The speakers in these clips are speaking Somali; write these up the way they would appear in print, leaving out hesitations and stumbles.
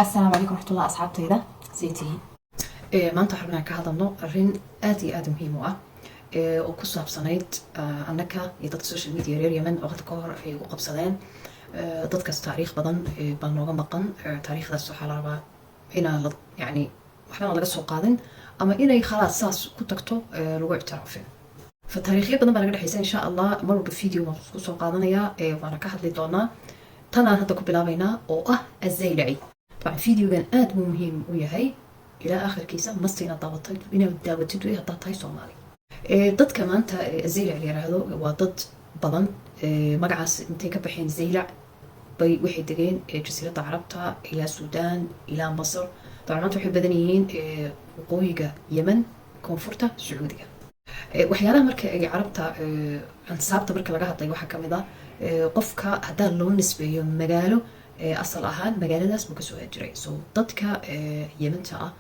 السلام عليكم ورحمة الله أصحابتيدا سيتي maanta waxaan ka hadalno arrin aad iyo aad muhiim u ah oo ku saabsanayd annaka iyo dadka social media reer Yemen oo hadda ka hor ay ugu qabsadeen dadkaas taariikh badan baa nooga maqan taariikhdaas waxaa la rabaa inaan yani waxbana laga soo qaadin ama inay khalaas saas ku tagto lagu ictiraafin fa taariikhyo badan baa naga dhexaysa insha allah mar walba video waan ku soo qaadanayaa waana ka hadli doonaa tanaan hadda ku bilaabaynaa oo ah azaylaci طبعا فيديوغان aad buu muhiim u yahay ilaa aakhirkiisa masta inaad daabatid inaad daawatid wey haddaad tahay soomaali dadka maanta zaylac la yiraahdo waa dad badan magacaas intay ka baxeen zaylac bay waxay degeen jasiiradda carabta ilaa suudaan ilaa masar طبعا maanta waxay badan yihiin waqooyiga yemen koonfurta sacuudiga waxyaalaha marka ay carabta ansaabta marka laga hadlay waxaa kamid ah qofka haddaan loo nisbeeyo magaalo asal ahaan magaaladaas buu kasoo hajiray so dadka yementa ah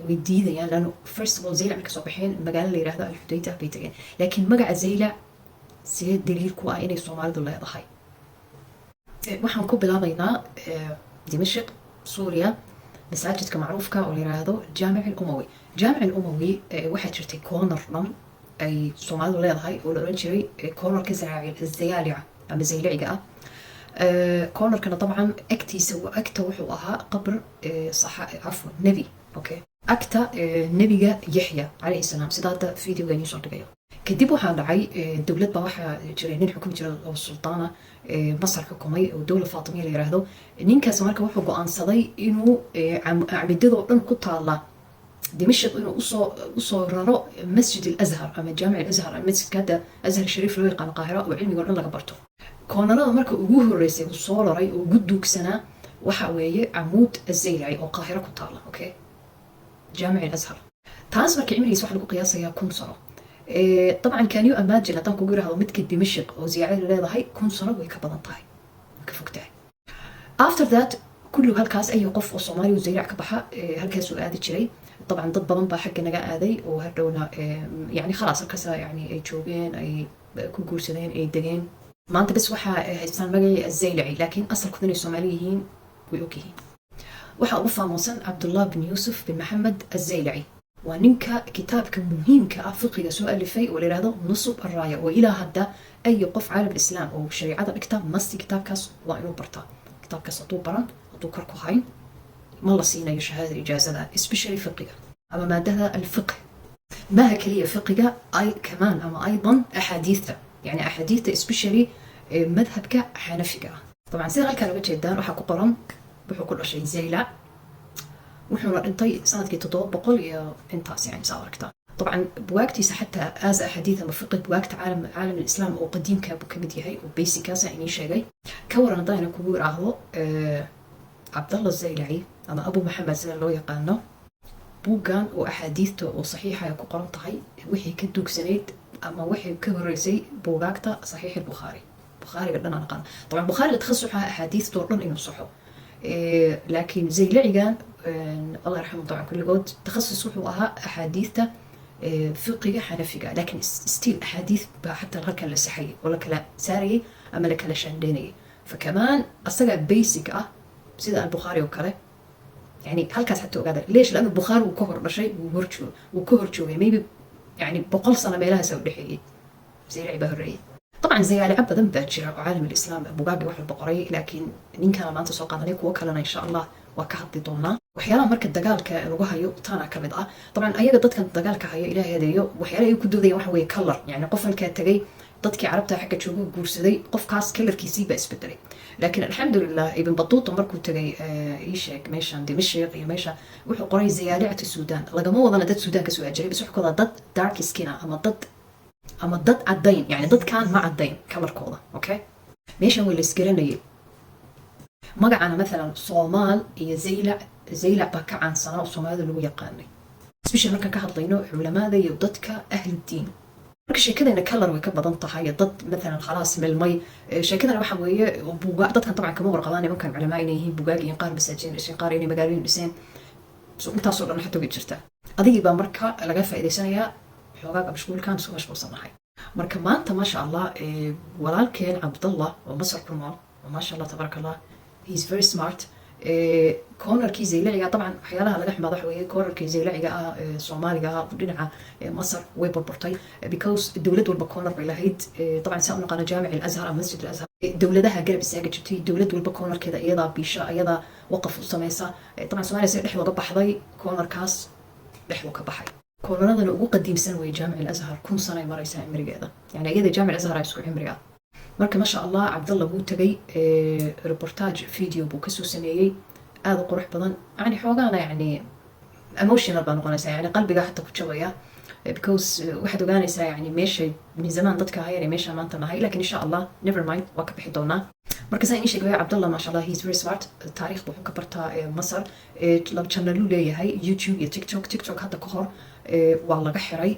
way diidayaan laano first of all zaylac marka soo baxeen magaalo la yiraahdo alxudayda bay tageen laakiin magaca zaylac sidee daliil ku ah inay soomaalidu leedahay waxaan ku bilaabaynaa dimashq suuriya masaajidka macruufka oo la yiraahdo jaamic al-umawi jaamic al-umawi waxaa jirtay corner dhan ay soomaalidu leedahay oo la oran jiray cornerka zayaalica ama zaylaciga ah كورنركنا طبعا اكتيسا واكتا وحو اها قبر عفوا نبي اوكي اكتا نبيga يحيى عليه السلام سيدا فيديو غاني soo dhigayo kadib waxaa dhacay dawlad baa waxa jiray nin xukumi jiray oo sultaana masar xukumay oo dawlad faatimiya la yiraahdo ninkaas marka wuxuu go'aansaday inuu acbidada oo dhan ku taala dimashq inuu usoo raro masjid al-azhar ama jaamic al-azhar masjidka hada azhar sharif loo yaqaan qaahira oo cilmiga dhan laga barto koonarada marka ugu horeysay uu soo raray oo ugu duugsanaa waxa weeye camuud azaylaci oo qaahira ku taala okay jaamic al-azhar taas marka cimrigiisa waxa lagu qiyaasayaa 1000 sano طبعا كان يو اماجن haddaan kugu yiraahdo midka dimashq oo ziyaarada leedahay 1000 sano way ka badan tahay ka fogtahay after that kullu halkaas ay qof oo Soomaali oo zaylac ka baxa halkaas uu aadi jiray طبعا dad badan baa xagga naga aaday oo hadhowna yani khalaas halkaas yani ay joogeen ay ku guursadeen ay degeen maanta bas waxa haystaan magacii azaylaci laakiin asalkooda inay Soomaali yihiin way ogyihiin waxa ugu faamoosan Abdullah bin Yusuf bin Muhammad azaylaci waa ninka kitaabka muhiimka ah fiqiga soo alifay oo la yiraahdo nusub ar-raaya oo ilaa hadda ay qof caalam islaam oo shariicada dhigta masti kitaabkaas waa inuu bartaa kitaabkaas hadduu baran hadduu kor ku hayn ما الله سينا شهادة إجازة especially فقه أما مادة الفقه ما هكلية فقه أي كمان أما أيضا أحاديثة يعني أحاديثة especially مذهبك حنفية طبعا سير هالكلام وجه الدار وحكو قرن بحكو كل شيء زيلع وحنا انطي سنة كي تطور بقول يا انتاس يعني صار كتاب طبعا بوقتي حتى از أحاديث فقه بوقت عالم الإسلام أو قديم كابو كمدي هاي وبيسي كاسا يعني شيء كورا ضاينا كبور أهو عبد الله الزيلعي أما أبو محمد سنة لو يقانو بوغان وأحاديثته وصحيحة يكو قرنطهي وحي كدوك سنيد أما وحي كهريسي بوغاكتا صحيح البخاري بخاري قدنا نقان طبعا بخاري تخصص أحاديث دورن إنه صحو لكن زيلعي كان الله يرحمه طبعا كل قد تخصص وحوها أحاديثته فقه حنفية لكن ستيل أحاديث حتى الغركة للسحية ولا كلا ساري أما لك لشانديني فكمان أصدق بيسك سيدا البخاري وكله يعني هالكاس حتى وقادر ليش لأن البخاري وكهر بشيء وكهر شوي ميبي يعني بقول سنة ما لها سوي دحية زي لعبة الرئي طبعا زي على عبد ذنب شرع عالم الإسلام أبو قاقي واحد البقري لكن إن كان ما أنت سوق عليك وكلنا إن شاء الله وكحط دونا وحيالا مركز دجال كلغها يو تانا كمد طبعا أي ضد كان دجال كهي إلى هذا يو وحيالا يكدو ذي واحد ويكلر يعني قفل كتجي dadkii carabta xagga joogo guursaday qofkaas kalarkiisii baa isbedelay laakiin alxamdulillah ibn batuta markuu tagay ii sheeg meeshan dimashq iyo meesha wuxuu qoray ziyaalicta suudaan lagama wadana dad suudaan ka soo ajiray bas wuxuu qodaa dad dark skin ama dad cadayn yani dad kaan ma cadayn kalarkooda okay meeshan way la isgaranayay magacana مثلا Soomaal iyo zaylac baa ka caansanaa oo Soomaalida lagu yaqaanay especially marka ka hadlayno culimada iyo dadka ahli diin marka sheekadana color way ka badan tahay dad مثلا خلاص milmay sheekadana waxa weeye buuga dadkan طبعا kama warqabaan nimankan culimo inay yihiin buugaag iyo qaar masaajin ishin qaar inay magaalooyin dhiseen soo intaas oo dhan waxa togi jirta adigii baa marka laga faa'iideysanayaa xogaaga mashquulkan soo mashquulsanahay marka maanta ma sha Allah walaalkeen Abdullah oo Masar ku nool ma sha Allah tabarakallah he's very smart كورنركي زيلعيga طبعا waxyaalaha laga xumaado waxa weeye كورنركي زيلعيga ah Soomaaliga dhinaca Masar way burburtay because dawlad walba corner bay lahayd طبعا saa u naqaan jaamic al-Azhar ama masjid al-Azhar dawladaha garab istaaga jirtay dawlad walba cornerkeeda iyada biisha iyada waqaf u sameeysa طبعا Soomaaliya si dhex looga baxday cornerkaas dhex ka baxay كورنرdan ugu qadiimsan way jaamic al-Azhar kun sano ay maraysaa cimrigeeda yani iyada jaamic al-Azhar ay isku cimriga marka ma sha Allah Cabdalla wuu tagay reportage video buu kasoo sameeyay aad u qurux badan yani xoogana yani emotional baan noqonaysaa yani qalbiga xataa ku jabaya because waxaad ogaanaysaa yani meesha min zaman dadka hayeen meesha maanta nahay laakiin insha Allah never mind waa ka bixi doonaa marka saan in sheegay Cabdalla ma sha Allah he is very smart taariikh buu ka bartaa Masar lab channel uu leeyahay YouTube iyo TikTok hadda ka hor waa laga xiray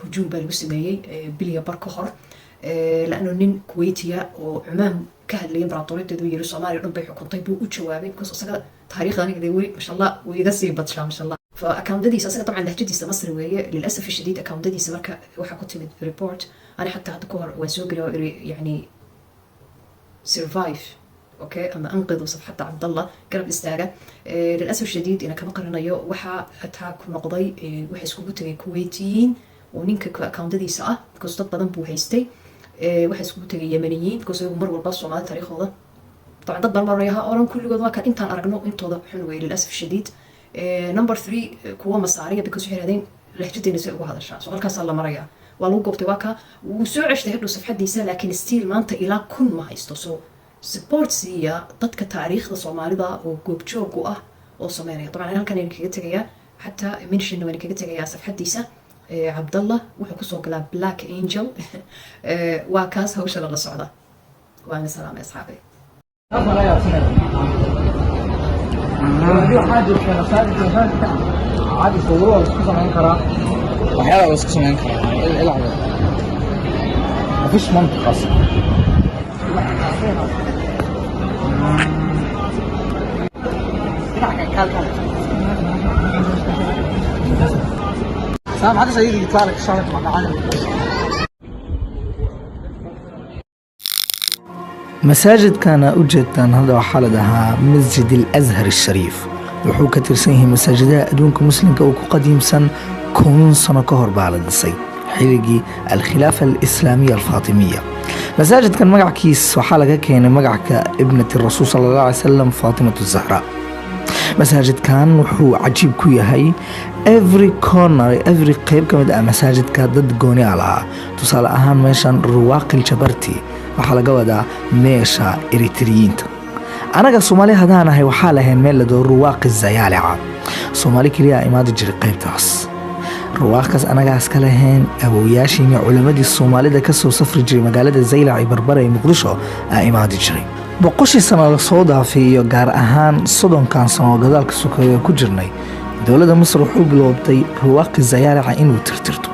hujuum baa lagu sameeyay bilya bar ka hor لأنه نين كويتية وعمان كهل إمبراطورية دوية الصومالي ربي حكومتي بو وجوابي بكوس أصلا تاريخ أنا كذا ما شاء الله ويقصي بطشة ما شاء الله فأكاونت دي أصلا طبعا لهجتي مصري ويا للأسف الشديد أكاونت دي سمرك وحكوت من ريبورت أنا حتى هذا واسوق يعني سيرفايف أوكي أما أنقذ صفحة عبد الله قرب استاجة للأسف الشديد أنا كما قرنا يو وحى أتاك نقضي وحى سكوتي كويتيين ونينك أكاونت دي ساعة بكوس ضد بدن بو هيستي waxay isku tagay Yemeniyiin because mar walba Soomaali taariikhdooda طبعا dad balmarayaha oran kulligood waa kan intaan aragno intooda xun weey للاسف الشديد number 3 kuwa masaariya because waxay raadeen lahjadeena si ugu hadashaa soo halkaas la maraya waa lagu goobtay waa ka uu soo ceshtay haduu safxadiisa laakiin still maanta ilaa kun ma haysto soo support siya dadka taariikhda Soomaalida oo goob joog u ah oo Soomaaliya طبعا halkan ay kaga tagaya حتى mention way kaga tagaya safxadiisa عبد الله wuxuu ku soo galaa Black Angel waa kaas hawsha la socda waa salaam asxaabi عادي صوروها بس كده سمعين كرا وحياة بس كده سمعين كرا ايه العبد مفيش منطق اصلا سلام محدش هيجي يطلع لك الشهر مع عالم مساجد كان أوجدتان هذا وحالدها مسجد الأزهر الشريف wuxuu ka tirsan yahay masaajidada adduunka muslimka oo ku qadiimsan 1000 sano ka hor baa la dhisay xilligii al-khilaafa al-islaamiyya al-faatimiyya masaajidkan magaciisa waxaa laga keenay magaca ibnati rasuul sallallahu alayhi wasallam faatimatu zahra masaajidkan wuxuu cajiib ku yahay every corner every qayb kamid ah masaajidka dad gooni ah tusaale ahaan meeshan ruwaaqil jabarti waxaa laga wadaa meesha eritriyiinta anaga Soomaali hadanahay waxa lahayn meel la doo ruwaaq zayaalica Soomaali kaliya imaad jiri qaybtaas ruwaaqas anaga iska lahayn awooyaashiina culimadii Soomaalida ka soo safri jiray magaalada Zaylac Barbara ee Muqdisho ay imaad jiray boqoshii sano la soo dhaafay iyo gaar ahaan 30 sano gadaalka suuqeeyo ku jirnay dawladda Masar wuxuu bilowday ruwaaq zayaalica inuu tirtirto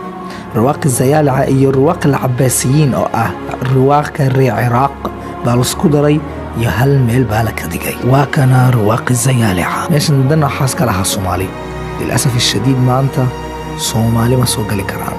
ruwaaq zayaalica iyo ruwaaq al-Abbaasiyiin oo ah ruwaaq reer Ciraaq baa la isku daray يا هل ميل بالك دقي وكان رواق الزيالعة ليش ندنا حاس كلها صومالي للأسف الشديد ما أنت صومالي ما سوق لي كرام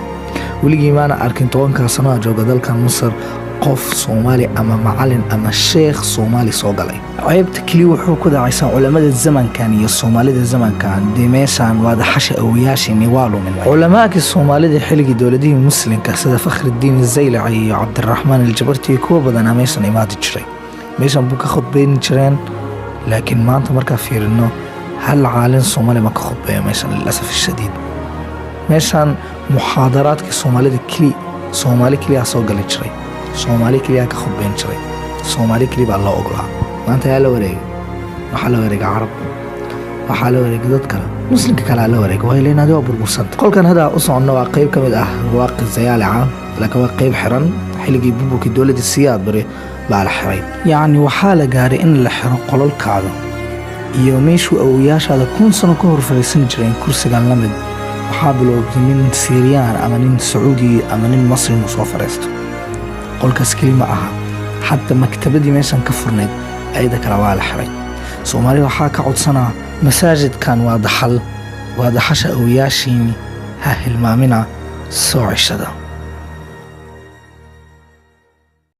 ولقي ما أنا أركنتون كاسنا جو بدل كان مصر قف صومالي أما معلن أما الشيخ صومالي سوق لي عيب تكلي وحوك ده عيسى علماء الزمن كان الصومالي ده الزمن كان دميسان وهذا حشا أوياشي نوالو من علماء الصومالي ده حلقي دولدي مسلم كسد فخر الدين الزيلعي عبد الرحمن الجبرتي كوب بدنا ميسان إماد الجري meeshan buu ka khudbayn jireen laakiin maanta marka fiirino hal caalin Soomaali ma ka khudbayo meeshan للاسف الشديد meeshan muhaadaraadka Soomaali kaliya soo gali jiray Soomaali kaliya ka khudbayn jiray Soomaali kaliya baa loo ogolaa maanta yaa la wareegay waxa la wareegay carab waxa la wareegay dad kale muslimka kale la wareegay way leeyahay waa burbursan qolkan hada u socono waa qayb kamid ah ruwaaq zayaalica laakiin waa qayb xiran xilligii bubuki dawladda siyaad bare بالحري يعني وحالة قاري إن الحرق قلل كعدو يوميشو أو ياش هذا كون سنة كهر فريسين جرين كرسي قال لمد وحابلو من سيريان أمانين سعودي أمانين مصري مصوفر استو قول كسكلي معها حتى مكتبة دي ميسان كفرنيد أيدا كروا الحري سومالي وحاك عود سنة مساجد كان واضحل واضحش أو ياشيني هاهل مامنا سوعي شدا